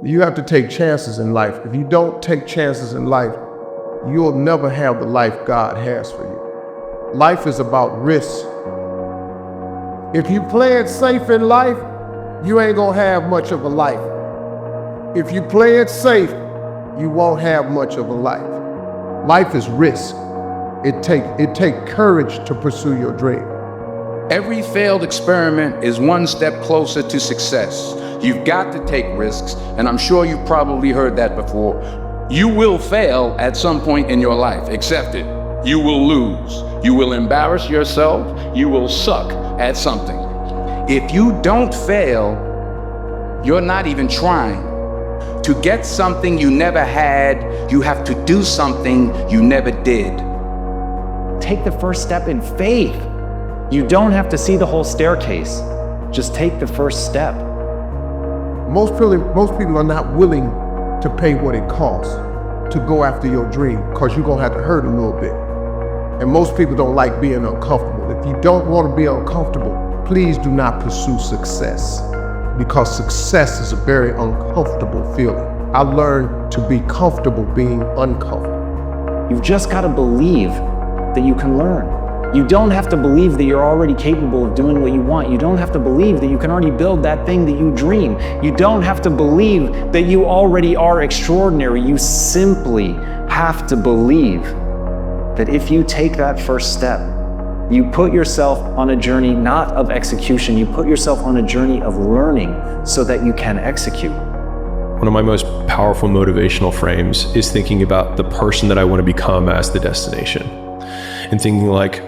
You have to take chances in life. If you don't take chances in life, you'll never have the life God has for you. Life is about risk. If you play it safe in life, you ain't gonna have much of a life. If you play it safe, you won't have much of a life. Life is risk. It take courage to pursue your dream. Every failed experiment is one step closer to success. You've got to take risks, and I'm sure you've probably heard that before. You will fail at some point in your life. Accept it. You will lose. You will embarrass yourself. You will suck at something. If you don't fail, you're not even trying. To get something you never had, you have to do something you never did. Take the first step in faith. You don't have to see the whole staircase. Just take the first step. Most people are not willing to pay what it costs to go after your dream, because you're gonna have to hurt a little bit. And most people don't like being uncomfortable. If you don't want to be uncomfortable, please do not pursue success, because success is a very uncomfortable feeling. I learned to be comfortable being uncomfortable. You've just got to believe that you can learn. You don't have to believe that you're already capable of doing what you want. You don't have to believe that you can already build that thing that you dream. You don't have to believe that you already are extraordinary. You simply have to believe that if you take that first step, you put yourself on a journey not of execution, you put yourself on a journey of learning so that you can execute. One of my most powerful motivational frames is thinking about the person that I want to become as the destination. And thinking like,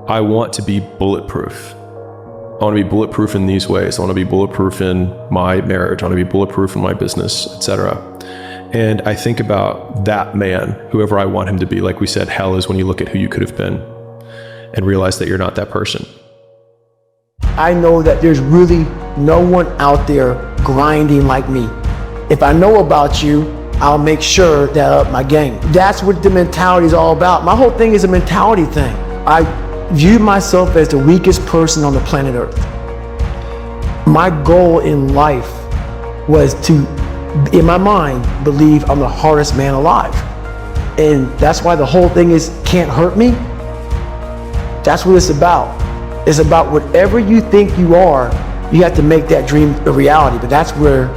I want to be bulletproof. I want to be bulletproof in these ways. I want to be bulletproof in my marriage. I want to be bulletproof in my business, etc. And I think about that man, whoever I want him to be. Like we said, hell is when you look at who you could have been and realize that you're not that person. I know that there's really no one out there grinding like me. If I know about you, I'll make sure that I up my game. That's what the mentality is all about. My whole thing is a mentality thing. I view myself as the weakest person on the planet Earth. My goal in life was to, in my mind, believe I'm the hardest man alive. And that's why the whole thing is can't hurt me. That's what it's about. It's about whatever you think you are, you have to make that dream a reality. But that's where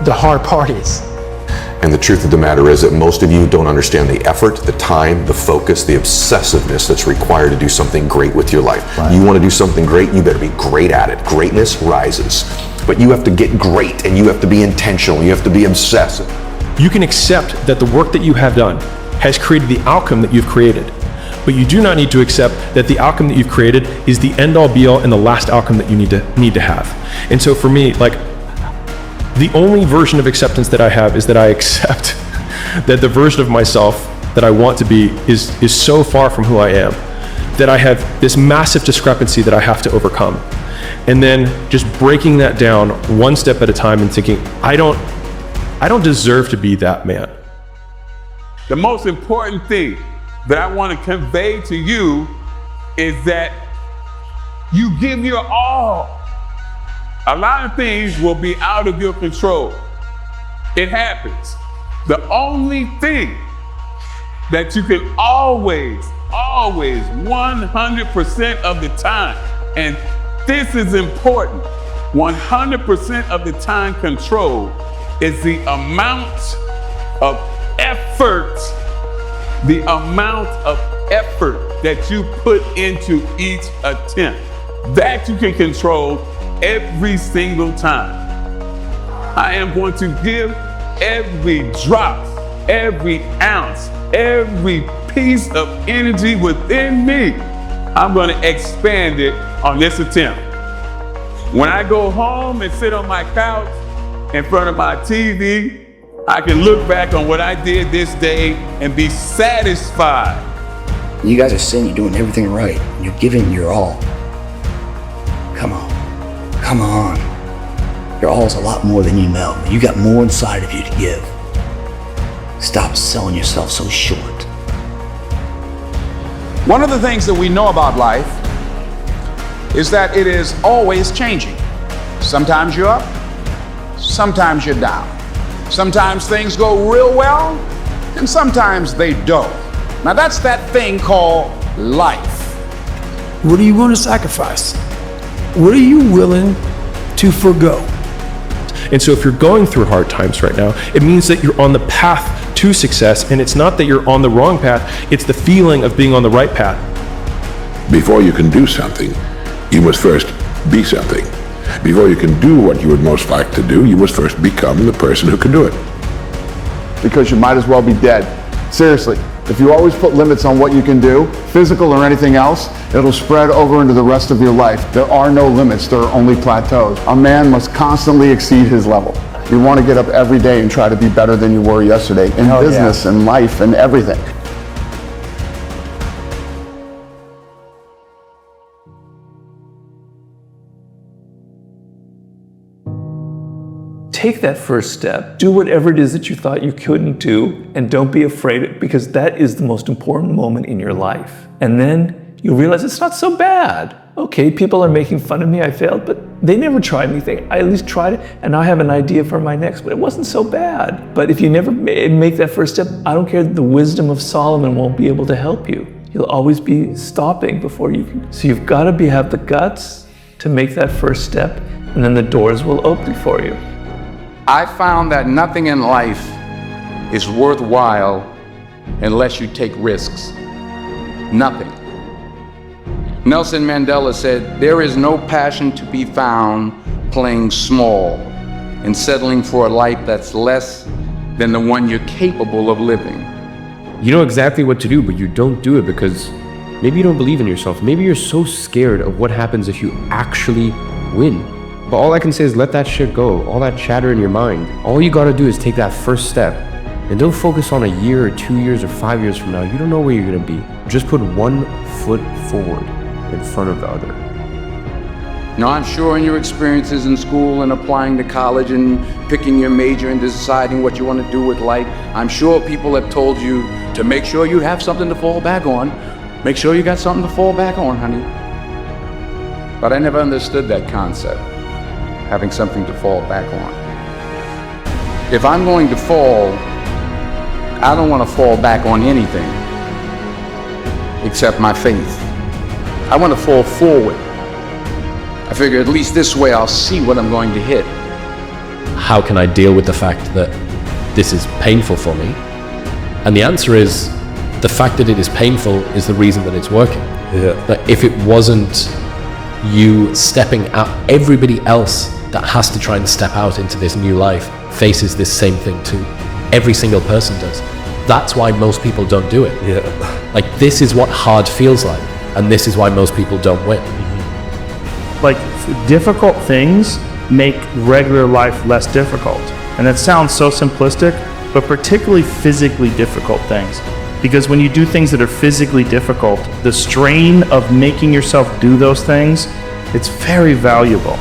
the hard part is. And the truth of the matter is that most of you don't understand the effort, the time, the focus, the obsessiveness that's required to do something great with your life. Right. You want to do something great, you better be great at it. Greatness rises. But you have to get great, and you have to be intentional, you have to be obsessive. You can accept that the work that you have done has created the outcome that you've created. But you do not need to accept that the outcome that you've created is the end all be all and the last outcome that you need to have. And so for me, like, the only version of acceptance that I have is that I accept that the version of myself that I want to be is so far from who I am, that I have this massive discrepancy that I have to overcome. And then just breaking that down one step at a time and thinking, I don't deserve to be that man. The most important thing that I want to convey to you is that you give your all. A lot of things will be out of your control. It happens. The only thing that you can always, 100% of the time, and this is important, 100% of the time control is the amount of effort, that you put into each attempt. That you can control every single time. I am going to give every drop, every ounce, every piece of energy within me. I'm going to expand it on this attempt. When I go home and sit on my couch in front of my TV, I can look back on what I did this day and be satisfied. You guys are saying you're doing everything right. You're giving your all. Come on. Come on. Your all is a lot more than you know. You got more inside of you to give. Stop selling yourself so short. One of the things that we know about life is that it is always changing. Sometimes you're up, sometimes you're down. Sometimes things go real well, and sometimes they don't. Now that's that thing called life. What are you going to sacrifice? What are you willing to forgo? And so if you're going through hard times right now, it means that you're on the path to success, and it's not that you're on the wrong path, it's the feeling of being on the right path. Before you can do something, you must first be something. Before you can do what you would most like to do, you must first become the person who can do it. Because you might as well be dead. Seriously, if you always put limits on what you can do, physical or anything else, it'll spread over into the rest of your life. There are no limits, there are only plateaus. A man must constantly exceed his level. You want to get up every day and try to be better than you were yesterday in business and life and everything. Take that first step. Do whatever it is that you thought you couldn't do, and don't be afraid, because that is the most important moment in your life. And then you realize it's not so bad. Okay, people are making fun of me, I failed, but they never tried anything. I at least tried it, and now I have an idea for my next, but it wasn't so bad. But if you never make that first step, I don't care, the wisdom of Solomon won't be able to help you. You'll always be stopping before you can. So you've got to have the guts to make that first step, and then the doors will open for you. I found that nothing in life is worthwhile unless you take risks. Nothing. Nelson Mandela said, "There is no passion to be found playing small and settling for a life that's less than the one you're capable of living." You know exactly what to do, but you don't do it because maybe you don't believe in yourself. Maybe you're so scared of what happens if you actually win. But all I can say is let that shit go, all that chatter in your mind. All you gotta do is take that first step. And don't focus on a year or 2 years or 5 years from now. You don't know where you're gonna be. Just put one foot forward in front of the other. Now, I'm sure in your experiences in school and applying to college and picking your major and deciding what you want to do with life, I'm sure people have told you to make sure you have something to fall back on. Make sure you got something to fall back on, honey. But I never understood that concept, having something to fall back on. If I'm going to fall, I don't want to fall back on anything except my faith. I want to fall forward. I figure at least this way I'll see what I'm going to hit. How can I deal with the fact that this is painful for me? And the answer is, the fact that it is painful is the reason that it's working. That if it wasn't you stepping out, everybody else that has to try and step out into this new life faces this same thing too. Every single person does. That's why most people don't do it. Like, this is what hard feels like, and this is why most people don't win. Like, difficult things make regular life less difficult. And that sounds so simplistic, but particularly physically difficult things. Because when you do things that are physically difficult, the strain of making yourself do those things, it's very valuable.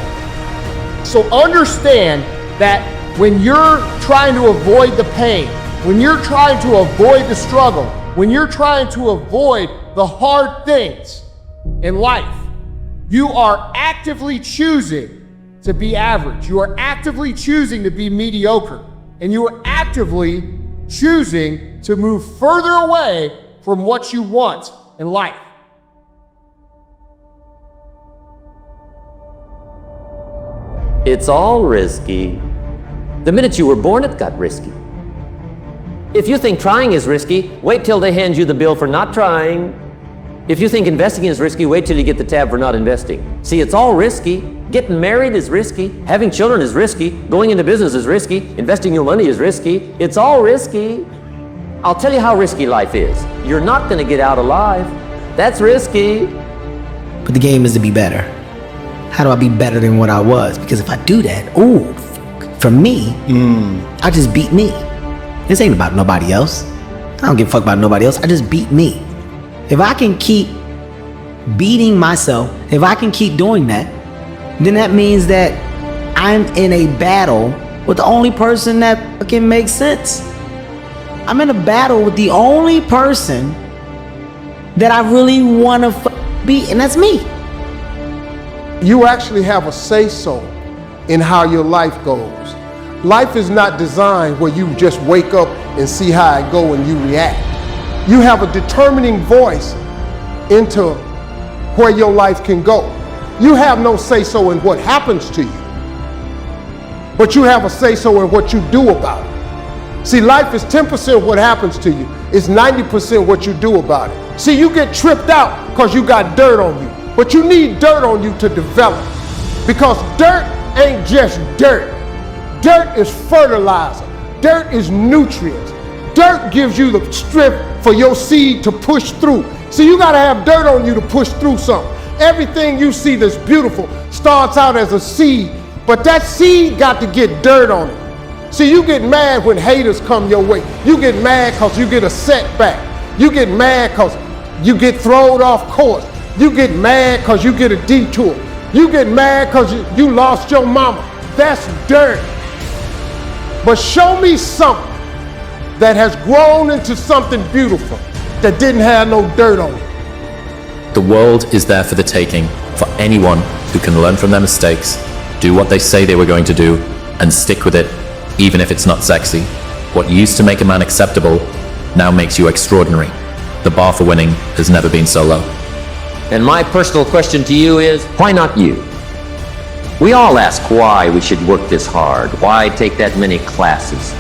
So understand that when you're trying to avoid the pain, when you're trying to avoid the struggle, when you're trying to avoid the hard things in life, you are actively choosing to be average. You are actively choosing to be mediocre. And you are actively choosing to move further away from what you want in life. It's all risky. The minute you were born, it got risky. If you think trying is risky, wait till they hand you the bill for not trying. If you think investing is risky, wait till you get the tab for not investing. See, it's all risky. Getting married is risky. Having children is risky. Going into business is risky. Investing your money is risky. It's all risky. I'll tell you how risky life is. You're not going to get out alive. That's risky. But the game is to be better. How do I be better than what I was? Because if I do that, for me, I just beat me. This ain't about nobody else. I don't give a fuck about nobody else. I just beat me. If I can keep beating myself, if I can keep doing that, then that means that I'm in a battle with the only person that fucking makes sense. I'm in a battle with the only person that I really want to beat, and that's me. You actually have a say-so in how your life goes. Life is not designed where you just wake up and see how it go and you react. You have a determining voice into where your life can go. You have no say-so in what happens to you, but you have a say-so in what you do about it. See, life is 10% what happens to you. It's 90% what you do about it. See, you get tripped out because you got dirt on you, but you need dirt on you to develop, because dirt ain't just dirt. Dirt is fertilizer. Dirt is nutrients. Dirt gives you the strength for your seed to push through. See, you gotta have dirt on you to push through something. Everything you see that's beautiful starts out as a seed, but that seed got to get dirt on it. See, you get mad when haters come your way. You get mad because you get a setback. You get mad because you get thrown off course. You get mad because you get a detour. You get mad because you lost your mama. That's dirt. But show me something that has grown into something beautiful that didn't have no dirt on it. The world is there for the taking, for anyone who can learn from their mistakes, do what they say they were going to do, and stick with it, even if it's not sexy. What used to make a man acceptable now makes you extraordinary. The bar for winning has never been so low. And my personal question to you is, why not you? We all ask why we should work this hard. Why take that many classes?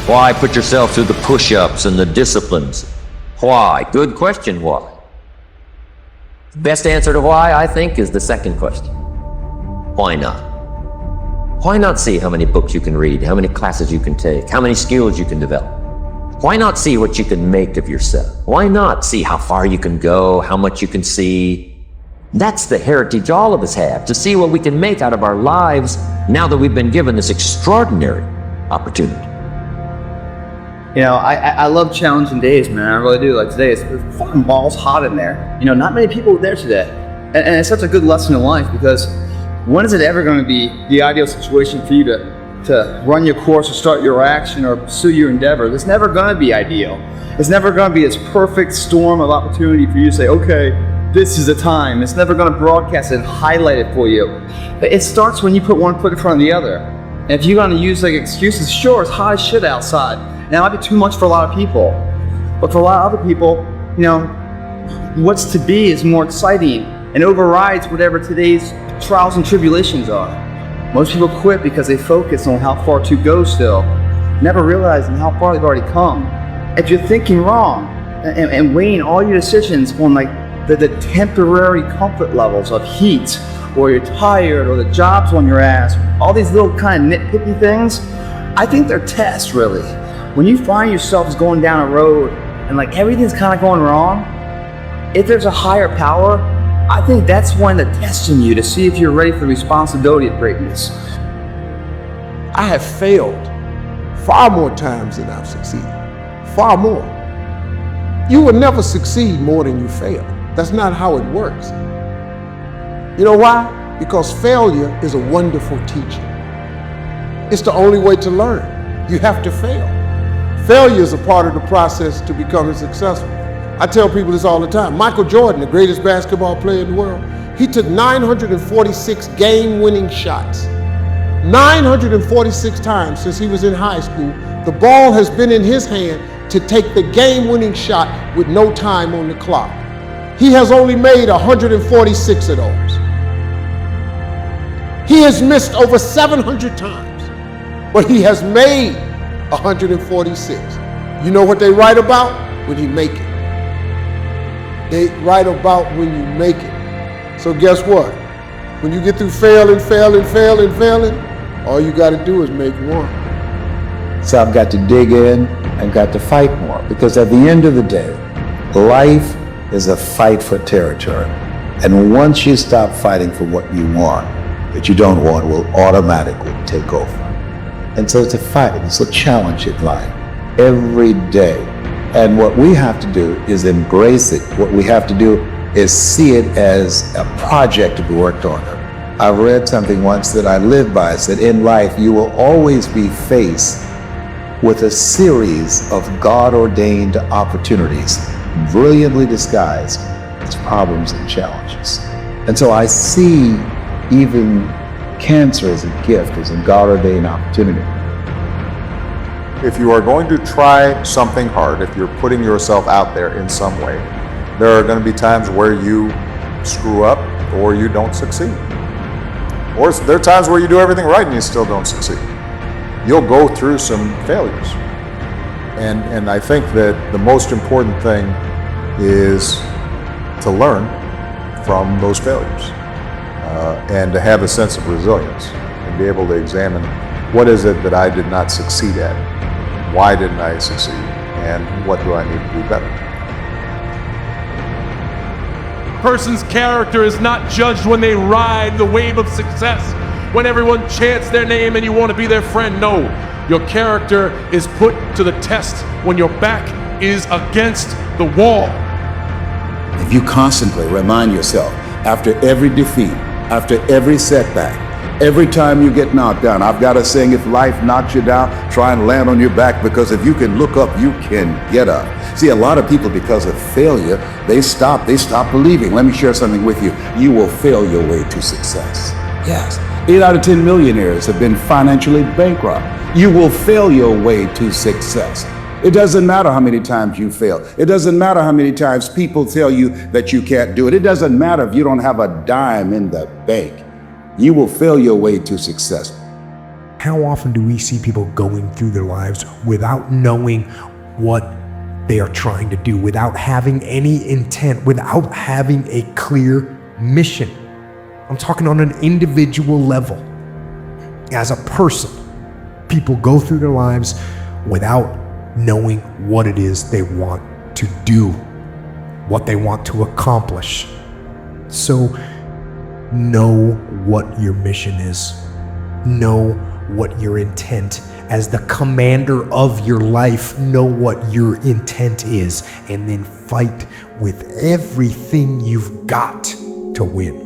Why put yourself through the push-ups and the disciplines? Why? Good question, why? The best answer to why, I think, is the second question. Why not? Why not see how many books you can read, how many classes you can take, how many skills you can develop? Why not see what you can make of yourself? Why not see how far you can go, how much you can see? That's the heritage all of us have, to see what we can make out of our lives now that we've been given this extraordinary opportunity. You know, I love challenging days, man. I really do. Like today, it's fucking balls hot in there. You know, not many people are there today. And it's such a good lesson in life, because when is it ever going to be the ideal situation for you to run your course or start your action or pursue your endeavor? It's never going to be ideal. It's never going to be this perfect storm of opportunity for you to say, okay, this is the time. It's never going to broadcast it and highlight it for you. But it starts when you put one foot in front of the other. And if you're going to use like excuses, sure, it's hot as shit outside. And that might be too much for a lot of people. But for a lot of other people, you know, what's to be is more exciting and overrides whatever today's trials and tribulations are. Most people quit because they focus on how far to go still, never realizing how far they've already come. If you're thinking wrong and weighing all your decisions on like the temporary comfort levels of heat, or you're tired, or the job's on your ass, all these little kind of nitpicky things, I think they're tests, really. When you find yourself going down a road and like everything's kind of going wrong, if there's a higher power, I think that's when they're testing you to see if you're ready for the responsibility of greatness. I have failed far more times than I've succeeded. Far more. You will never succeed more than you fail. That's not how it works. You know why? Because failure is a wonderful teacher. It's the only way to learn. You have to fail. Failure is a part of the process to becoming successful. I tell people this all the time. Michael Jordan, the greatest basketball player in the world, he took 946 game-winning shots. 946 times since he was in high school, the ball has been in his hand to take the game-winning shot with no time on the clock. He has only made 146 of those. He has missed over 700 times, but he has made 146. You know what they write about? When he make it. They write about when you make it. So guess what? When you get through failing, all you got to do is make one. So I've got to dig in, I've got to fight more, because at the end of the day, life is a fight for territory. And once you stop fighting for what you want, that you don't want will automatically take over. And so it's a fight, it's a challenge in life every day. And what we have to do is embrace it. What we have to do is see it as a project to be worked on. I read something once that I live by. It said, in life, you will always be faced with a series of God-ordained opportunities, brilliantly disguised as problems and challenges. And so I see even cancer as a gift, as a God-ordained opportunity. If you are going to try something hard, if you're putting yourself out there in some way, there are going to be times where you screw up or you don't succeed. Or there are times where you do everything right and you still don't succeed. You'll go through some failures. And I think that the most important thing is to learn from those failures and to have a sense of resilience and be able to examine what is it that I did not succeed at, why didn't I succeed, and what do I need to do better. A person's character is not judged when they ride the wave of success, when everyone chants their name and you want to be their friend. No, your character is put to the test when your back is against the wall. If you constantly remind yourself after every defeat, after every setback, every time you get knocked down, I've got a saying, if life knocks you down, try and land on your back, because if you can look up, you can get up. See, a lot of people, because of failure, they stop believing. Let me share something with you. You will fail your way to success. Yes. 8 out of 10 millionaires have been financially bankrupt. You will fail your way to success. It doesn't matter how many times you fail. It doesn't matter how many times people tell you that you can't do it. It doesn't matter if you don't have a dime in the bank. You will fail your way to success. How often do we see people going through their lives without knowing what they are trying to do, without having any intent, without having a clear mission? I'm talking on an individual level. As a person, people go through their lives without knowing what it is they want to do, what they want to accomplish. So know what your mission is. Know what your intent, as the commander of your life, know what your intent is, and then fight with everything you've got to win.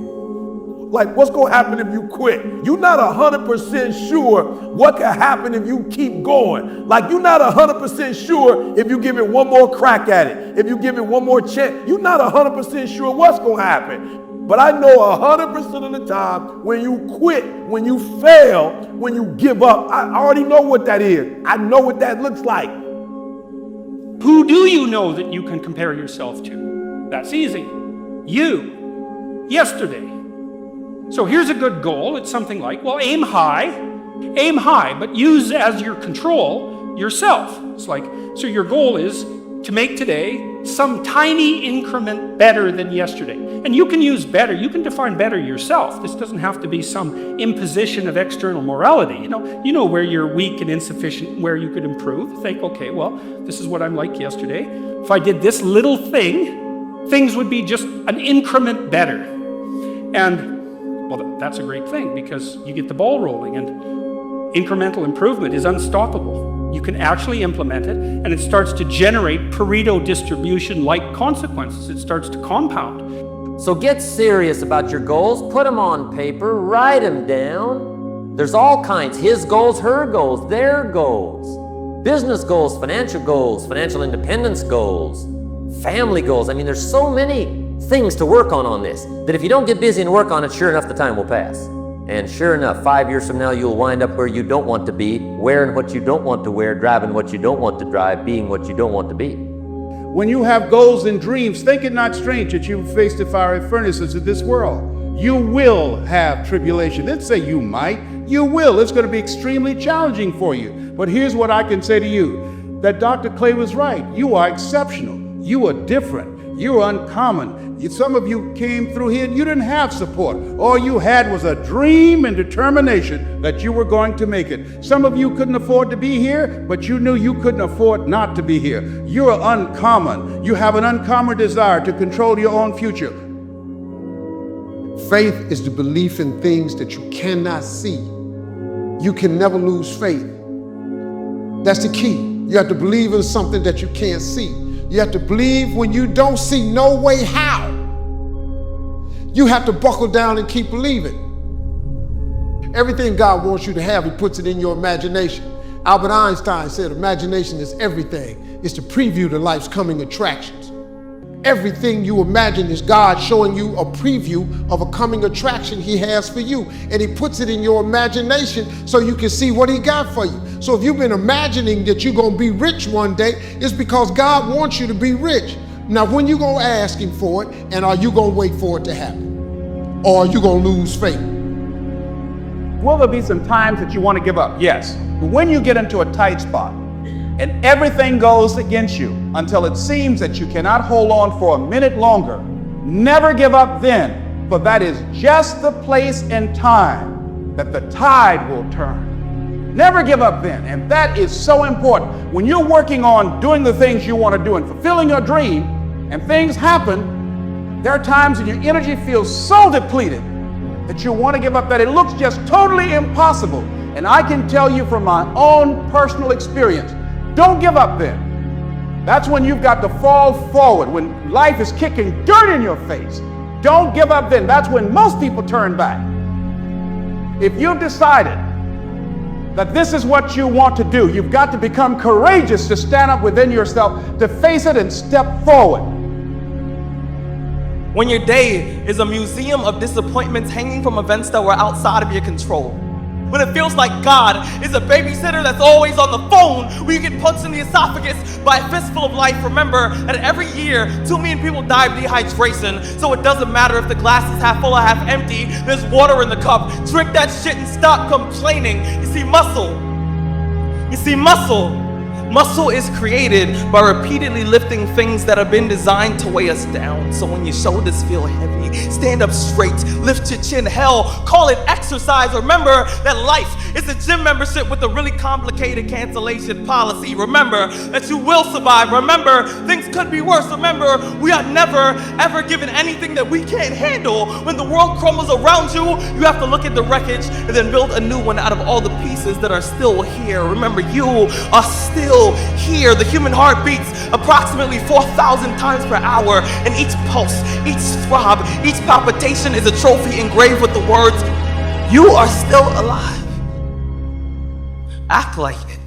Like, what's gonna happen if you quit? You're not 100% sure what can happen if you keep going. Like, you're not 100% sure if you give it one more crack at it, if you give it one more chance. You're not 100% sure what's gonna happen. But I know 100% of the time, when you quit, when you fail, when you give up, I already know what that is. I know what that looks like. Who do you know that you can compare yourself to? That's easy. You. Yesterday. So here's a good goal. It's something like, well, aim high, but use as your control yourself. It's like, so your goal is to make today some tiny increment better than yesterday. And you can use better, you can define better yourself. This doesn't have to be some imposition of external morality. You know where you're weak and insufficient, where you could improve. Think, okay, well, this is what I'm like yesterday. If I did this little thing, things would be just an increment better. And well, that's a great thing, because you get the ball rolling, and incremental improvement is unstoppable. You can actually implement it, and it starts to generate Pareto distribution-like consequences. It starts to compound. So get serious about your goals, put them on paper, write them down. There's all kinds, his goals, her goals, their goals. Business goals, financial independence goals, family goals. I mean, there's so many things to work on this, that if you don't get busy and work on it, sure enough, the time will pass. And sure enough, 5 years from now, you'll wind up where you don't want to be, wearing what you don't want to wear, driving what you don't want to drive, being what you don't want to be. When you have goals and dreams, think it not strange that you face the fiery furnaces of this world. You will have tribulation. Let's say you might. You will. It's going to be extremely challenging for you. But here's what I can say to you, that Dr. Clay was right. You are exceptional. You are different. You're uncommon. Some of you came through here and you didn't have support. All you had was a dream and determination that you were going to make it. Some of you couldn't afford to be here, but you knew you couldn't afford not to be here. You're uncommon. You have an uncommon desire to control your own future. Faith is the belief in things that you cannot see. You can never lose faith. That's the key. You have to believe in something that you can't see. You have to believe when you don't see no way how. You have to buckle down and keep believing. Everything God wants you to have, He puts it in your imagination. Albert Einstein said imagination is everything. It's the preview to life's coming attractions. Everything you imagine is God showing you a preview of a coming attraction He has for you. And He puts it in your imagination so you can see what He got for you. So if you've been imagining that you're going to be rich one day, it's because God wants you to be rich. Now, when you going to ask him for it, and are you going to wait for it to happen? Or are you going to lose faith? Will there be some times that you want to give up? Yes. But when you get into a tight spot and everything goes against you until it seems that you cannot hold on for a minute longer, never give up then, for that is just the place and time that the tide will turn. Never give up then, and that is so important. When you're working on doing the things you want to do and fulfilling your dream, and things happen, there are times when your energy feels so depleted that you want to give up, that it looks just totally impossible. And I can tell you from my own personal experience, don't give up then. That's when you've got to fall forward, when life is kicking dirt in your face. Don't give up then. That's when most people turn back. If you've decided that this is what you want to do, you've got to become courageous to stand up within yourself, to face it and step forward. When your day is a museum of disappointments hanging from events that were outside of your control. When it feels like God is a babysitter that's always on the phone, where you get punched in the esophagus by a fistful of life. Remember that every year, 2 million people die of dehydration, so it doesn't matter if the glass is half full or half empty, there's water in the cup. Drink that shit and stop complaining. You see, muscle is created by repeatedly lifting things that have been designed to weigh us down. So when your shoulders feel heavy, stand up straight, lift your chin. Hell, call it exercise. Remember that life is a gym membership with a really complicated cancellation policy. Remember that you will survive. Remember, things could be worse. Remember, we are never, ever given anything that we can't handle. When the world crumbles around you, you have to look at the wreckage and then build a new one out of all the pieces that are still here. Remember, you are still here. The human heart beats approximately 4,000 times per hour, and each pulse, each throb, each palpitation is a trophy engraved with the words, "You are still alive." Act like it.